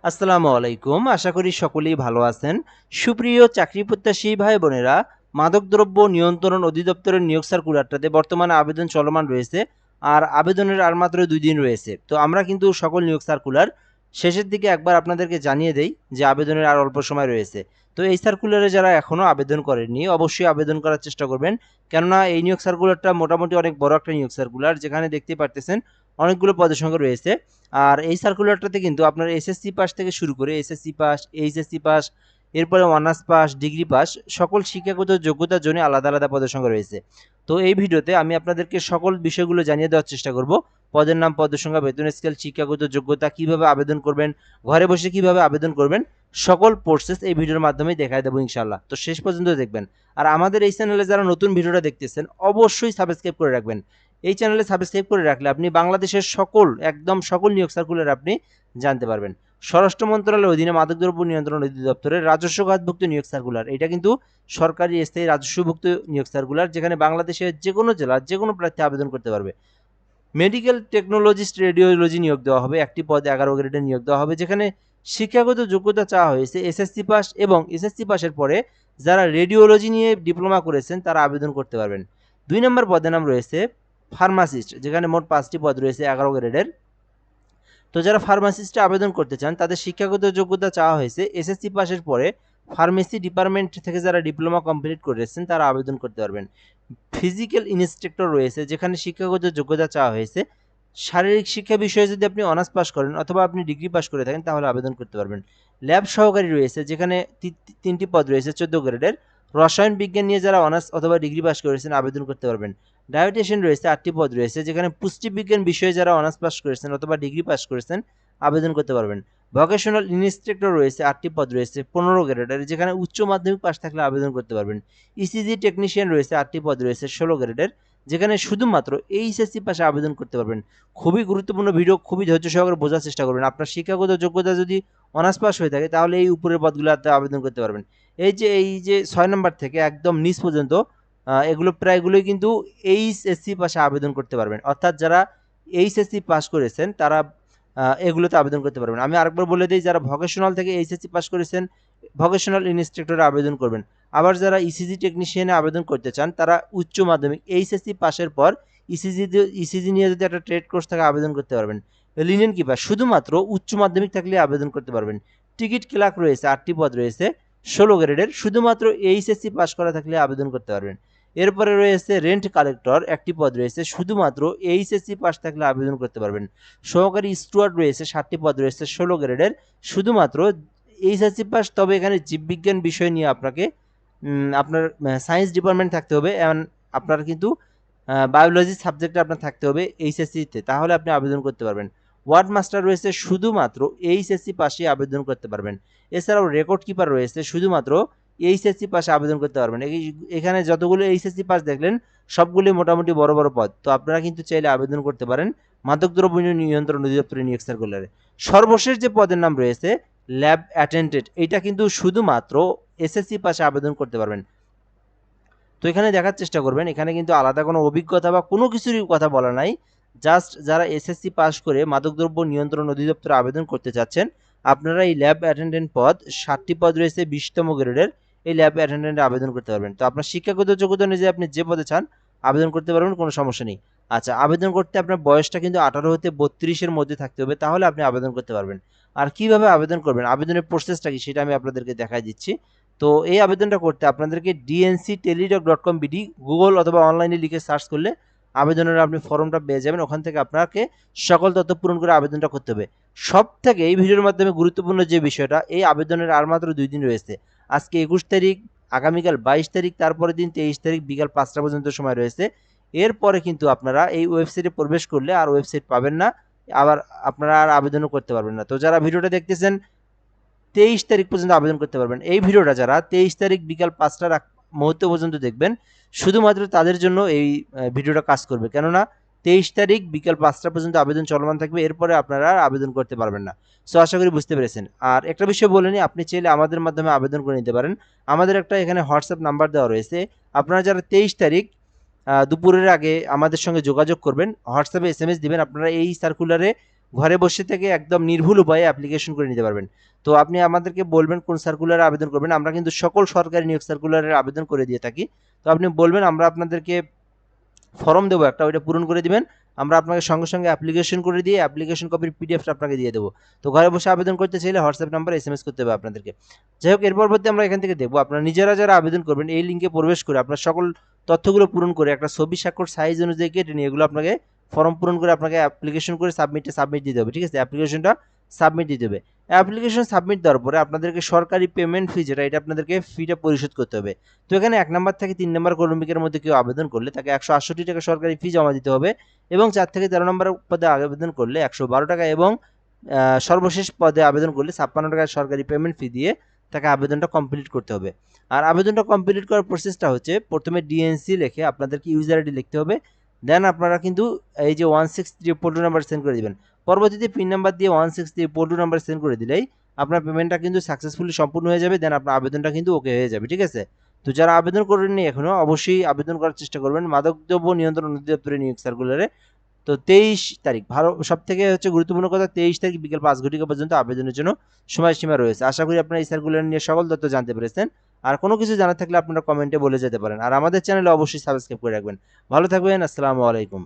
আসসালামু আলাইকুম। আশা করি সকলেই ভালো আছেন। সুপ্রিয় চাকরি প্রত্যাশী ভাই বোনেরা, মাদকদ্রব্য নিয়ন্ত্রণ অধিদপ্তরের নিয়োগ সার্কুলারটাতে বর্তমানে আবেদন চলমান রয়েছে। আর আবেদনের আর মাত্র ২ দিন রয়েছে। তো আমরা কিন্তু সকল নিয়োগ সার্কুলার শেষের দিকে একবার আপনাদেরকে জানিয়ে দেই যে আবেদনের আর অল্প সময় রয়েছে। তো এই সার্কুলারে যারা এখনও আবেদন করেননি অবশ্যই আবেদন করার চেষ্টা করবেন। কেননা এই নিয়োগ সার্কুলারটা মোটামুটি অনেক বড় একটা নিয়োগ সার্কুলার, যেখানে দেখতেই পারতেছেন অনেকগুলো পদের সংখ্যা রয়েছে। আর এই সার্কুলারটাতে কিন্তু আপনার এসএসসি পাস থেকে শুরু করে এসএসসি পাস, এইচএসসি পাস, এরপরে অনার্স পাস, ডিগ্রি পাস, সকল শিক্ষাগত যোগ্যতার জন্য আলাদা আলাদা পদের সংখ্যা রয়েছে। তো এই ভিডিওতে আমি আপনাদেরকে সকল বিষয়গুলো জানিয়ে দেওয়ার চেষ্টা করব। পদের নাম, পদের সংখ্যা, বেতন স্কেল, শিক্ষাগত যোগ্যতা, কিভাবে আবেদন করবেন, ঘরে বসে কিভাবে আবেদন করবেন, সকল প্রসেস এই ভিডিওর মাধ্যমে দেখায় দেবো ইনশাল্লাহ। তো শেষ পর্যন্ত দেখবেন। আর আমাদের এই চ্যানেলে যারা নতুন ভিডিওটা দেখতেছেন অবশ্যই সাবস্ক্রাইব করে রাখবেন। এই চ্যানেলে সাবস্ক্রাইব করে রাখলে আপনি বাংলাদেশের একদম সকল নিয়োগ সার্কুলার আপনি জানতে পারবেন। স্বরাষ্ট্র মন্ত্রণালয়ের অধীনে মাদকদ্রব্য নিয়ন্ত্রণ অধিদপ্তরের রাজস্ব খাতভুক্ত নিয়োগ সার্কুলার, এটা কিন্তু সরকারি স্থায়ী রাজস্বভুক্ত নিয়োগ সার্কুলার, যেখানে বাংলাদেশের যে কোনো জেলার যে কোনো প্রার্থী আবেদন করতে পারবে। মেডিকেল টেকনোলজিস্ট রেডিওলজি নিয়োগ দেওয়া হবে, একটি পদে 11 গ্রেডের নিয়োগ দেওয়া হবে, যেখানে শিক্ষাগত যোগ্যতা চাওয়া হয়েছে এসএসসি পাস, এবং এসএসসি পাসের পরে যারা রেডিওলজি নিয়ে ডিপ্লোমা করেছেন তারা আবেদন করতে পারবেন। 2 নম্বর পদের নাম রয়েছে ফার্মাসিস্ট, যেখানে মোট 5টি পদ রয়েছে 11 গ্রেডের। তো যারা ফার্মাসিস্টে আবেদন করতে চান তাদের শিক্ষাগত যোগ্যতা চাওয়া হয়েছে এসএসসি পাসের পরে ফার্মেসি ডিপার্টমেন্ট থেকে যারা ডিপ্লোমা কমপ্লিট করেছেন তারা আবেদন করতে পারবেন। ফিজিক্যাল ইন্সট্রাক্টর রয়েছে, যেখানে শিক্ষাগত যোগ্যতা চাওয়া হয়েছে শারীরিক শিক্ষা বিষয়ে যদি আপনি অনার্স পাস করেন অথবা আপনি ডিগ্রি পাস করে থাকেন তাহলে আবেদন করতে পারবেন। ল্যাব সহকারী রয়েছে, যেখানে 3টি পদ রয়েছে 14 গ্রেডের। রসায়ন বিজ্ঞান নিয়ে যারা অনার্স অথবা ডিগ্রি পাস করেছেন আবেদন করতে পারবেন। ডায়েটিশিয়ান রয়েছে 8টি পদ রয়েছে, যেখানে পুষ্টিবিজ্ঞান বিষয়ে যারা অনার্স পাস করেছেন অথবা ডিগ্রি পাস করেছেন আবেদন করতে পারবেন। ভোকেশনাল ইন্সট্রাক্টর রয়েছে 8টি পদ রয়েছে 15 গ্রেডের, যেখানে উচ্চ মাধ্যমিক পাস থাকলে আবেদন করতে পারবেন। ইসিজি টেকনিশিয়ান রয়েছে 8টি পদ রয়েছে 16 গ্রেডের, যেখানে শুধুমাত্র এইচএসসি পাশে আবেদন করতে পারবেন। খুবই গুরুত্বপূর্ণ ভিডিও, খুবই ধৈর্য সহকারে বোঝার চেষ্টা করবেন। আপনার শিক্ষাগত যোগ্যতা যদি অনার্স পাস হয়ে থাকে তাহলে এই উপরের পদগুলোতে আবেদন করতে পারবেন। এই যে 6 নম্বর থেকে একদম নিচ পর্যন্ত এগুলো প্রায়গুলোই কিন্তু এইচএসসি পাশে আবেদন করতে পারবেন। অর্থাৎ যারা এইচএসসি পাস করেছেন তারা এগুলোতে আবেদন করতে পারবেন। আমি আরেকবার বলে দিই, যারা ভোকেশনাল থেকে এইচএসসি পাস করেছেন ভোকেশনাল ইন্সট্রাক্টরে আবেদন করবেন। আবার যারা ইসিজি টেকনিশিয়ানে আবেদন করতে চান তারা উচ্চ মাধ্যমিক এইচএসসি পাসের পর ইসিজি নিয়ে যদি একটা ট্রেড কোর্স থাকে আবেদন করতে পারবেন। লিনেন কিপার শুধুমাত্র উচ্চ মাধ্যমিক থাকলে আবেদন করতে পারবেন। টিকিট ক্লার্ক রয়েছে 8টি পদ রয়েছে 16 গ্রেডের, শুধুমাত্র এইচএসসি পাস করা থাকলে আবেদন করতে পারবেন। এরপরে রয়েছে রেন্ট কালেক্টর, একটি পদ রয়েছে, শুধুমাত্র এইচএসসি পাস থাকলে আবেদন করতে পারবেন। সহকারী স্টুয়ার্ড রয়েছে 7টি পদ রয়েছে 16 গ্রেডের, শুধুমাত্র এইচএসসি পাস। তবে এখানে জীববিজ্ঞান বিষয় নিয়ে আপনার সায়েন্স ডিপার্টমেন্ট থাকতে হবে, এবং আপনার কিন্তু বায়োলজি সাবজেক্টে আপনার থাকতে হবে এইচএসসিতে, তাহলে আপনি আবেদন করতে পারবেন। ওয়ার্ড মাস্টার রয়েছে, শুধুমাত্র এইচএসসি পাশে আবেদন করতে পারবেন। এছাড়াও রেকর্ড কিপার রয়েছে, শুধুমাত্র এইচএসসি পাশে আবেদন করতে পারবেন। এখানে যতগুলো এইচএসসি পাস দেখলেন সবগুলি মোটামুটি বড় বড় পদ। তো আপনারা কিন্তু চাইলে আবেদন করতে পারেন মাদকদ্রব্য নিয়ন্ত্রণ অধিদপ্তরের নিয়োগ সার্কুলারে। সর্বশেষ যে পদের নাম রয়েছে ল্যাব অ্যাটেন্ডেন্ট, এটা কিন্তু শুধুমাত্র এসএসসি পাশে আবেদন করতে পারবেন। তো এখানে দেখার চেষ্টা করবেন, এখানে কিন্তু আলাদা কোনো অভিজ্ঞতা বা কোনো কিছুরই কথা বলা নাই। জাস্ট যারা এসএসসি পাস করে মাদকদ্রব্য নিয়ন্ত্রণ অধিদপ্তরে আবেদন করতে চাচ্ছেন আপনারা এই ল্যাব অ্যাটেন্ডেন্ট পদ 7টি পদ রয়েছে 20তম গ্রেডের, এই ল্যাব অ্যাটেন্ডেন্টে আবেদন করতে পারবেন। তো আপনার শিক্ষাগত যোগ্যতা অনুযায়ী আপনি যে পদে চান আবেদন করতে পারবেন, কোনো সমস্যা নেই। আচ্ছা, আবেদন করতে আপনার বয়সটা কিন্তু 18 হতে 32-এর মধ্যে থাকতে হবে, তাহলে আপনি আবেদন করতে পারবেন। আর কিভাবে আবেদন করবেন, আবেদনের প্রসেসটা কি সেটা আমি আপনাদেরকে দেখাই দিচ্ছি। তো এই আবেদনটা করতে আপনাদেরকে dncteledoc.com/bd গুগল অথবা অনলাইনে লিখে সার্চ করলে আবেদনের আপনি ফর্মটা পেয়ে যাবেন। ওখান থেকে আপনাকে সকল তথ্য পূরণ করে আবেদনটা করতে হবে। সব থেকে এই ভিডিওর মাধ্যমে গুরুত্বপূর্ণ যে বিষয়টা, এই আবেদনের আর মাত্র 2 দিন রয়েছে। আজকে 21 তারিখ, আগামীকাল 22 তারিখ, তারপরের দিন 23 তারিখ বিকাল 5টা পর্যন্ত সময় রয়েছে। এরপরে কিন্তু আপনারা এই ওয়েবসাইটে প্রবেশ করলে আর ওয়েবসাইট পাবেন না, আবার আপনারা আর আবেদনও করতে পারবেন না। তো যারা ভিডিওটা দেখতেছেন 23 তারিখ পর্যন্ত আবেদন করতে পারবেন। এই ভিডিওটা যারা 23 তারিখ বিকাল 5টার মুহূর্ত পর্যন্ত দেখবেন শুধুমাত্র তাদের জন্য এই ভিডিওটা কাজ করবে, কেননা 23 তারিখ বিকাল 5টা পর্যন্ত আবেদন চলমান থাকবে, এরপরে আপনারা আর আবেদন করতে পারবেন না। সো আশা করি বুঝতে পেরেছেন। আর একটা বিষয় বলে নিই, আপনি চাইলে আমাদের মাধ্যমে আবেদন করে নিতে পারেন। আমাদের একটা এখানে হোয়াটসঅ্যাপ নাম্বার দেওয়া রয়েছে। আপনারা যারা 23 তারিখ দুপুরের আগে আমাদের সঙ্গে যোগাযোগ করবেন, হোয়াটসঅ্যাপে এসএমএস দিবেন আপনারা এই সার্কুলারে ঘরে বসে থেকে একদম নির্ভুল উপায়ে অ্যাপ্লিকেশন করে নিতে পারবেন। তো আপনি আমাদেরকে বলবেন কোন সার্কুলারে আবেদন করবেন। আমরা কিন্তু সকল সরকারি নিয়োগ সার্কুলারের আবেদন করে দিয়ে থাকি। তো আপনি বলবেন, আমরা আপনাদেরকে ফর্ম দেবো একটা, ওইটা পূরণ করে দিবেন। আমরা আপনাকে সঙ্গে সঙ্গে অ্যাপ্লিকেশন করে দিয়ে অ্যাপ্লিকেশন কপির পিডিএফটা আপনাকে দিয়ে দেবো। তো ঘরে বসে আবেদন করতে চাইলে হোয়াটসঅ্যাপ নাম্বারে এসএমএস করতে হবে আপনাদেরকে। যাই হোক, এর পরবর্তী আমরা এখান থেকে দেখবো আপনারা নিজেরা যারা আবেদন করবেন এই লিঙ্কে প্রবেশ করে আপনার সকল তথ্যগুলো পূরণ করে একটা ছবি স্বাক্ষর সাইজ অনুযায়ী কেটে নিয়ে এগুলো আপনাকে ফর্ম পূরণ করে আপনাকে অ্যাপ্লিকেশন করে সাবমিট দিতে হবে। ঠিক আছে, অ্যাপ্লিকেশনটা সাবমিট দিতে হবে। অ্যাপ্লিকেশন সাবমিট দেওয়ার পরে আপনাদেরকে সরকারি পেমেন্ট ফি যেটা, এটা আপনাদেরকে ফিটা পরিশোধ করতে হবে। তো এখানে ১ নাম্বার থেকে ৩ নাম্বার কর্মীকের মধ্যে কেউ আবেদন করলে তাকে ১৬৮ টাকা সরকারি ফি জমা দিতে হবে, এবং ৪ থেকে ১৩ নম্বর পদে আবেদন করলে ১১২ টাকা, এবং সর্বশেষ পদে আবেদন করলে ৫৬ টাকা সরকারি পেমেন্ট ফি দিয়ে তাকে আবেদনটা কমপ্লিট করতে হবে। আর আবেদনটা কমপ্লিট করার প্রসেসটা হচ্ছে, প্রথমে ডিএনসি লিখে আপনাদেরকে ইউজার আইডি লিখতে হবে। দেন আপনারা কিন্তু এই যে 16342 নাম্বার সেন্ড করে দিবেন। পরবর্তীতে পিন নাম্বার দিয়ে 16342 নাম্বার সেন্ড করে দিলেই আপনার পেমেন্টটা কিন্তু সাকসেসফুলি সম্পূর্ণ হয়ে যাবে। দেন আপনার আবেদনটা কিন্তু ওকে হয়ে যাবে। ঠিক আছে, তো যারা আবেদন করেননি এখনো অবশ্যই আবেদন করার চেষ্টা করবেন মাদকদ্রব্য নিয়ন্ত্রণ অধিদপ্তরের নিয়োগ সার্কুলারে। তো 23 তারিখ, ভালো সব থেকে হচ্ছে গুরুত্বপূর্ণ কথা, 23 তারিখ বিকেল 5 ঘটিকা পর্যন্ত আবেদনের জন্য সময়সীমা রয়েছে। আশা করি আপনারা এই সার্কুলার নিয়ে সকল তথ্য জানতে পেরেছেন। আর কোনো কিছু জানার থাকলে আপনারা কমেন্টে বলে যেতে পারেন। আর আমাদের চ্যানেলে অবশ্যই সাবস্ক্রাইব করে রাখবেন। ভালো থাকবেন, আসসালামু আলাইকুম।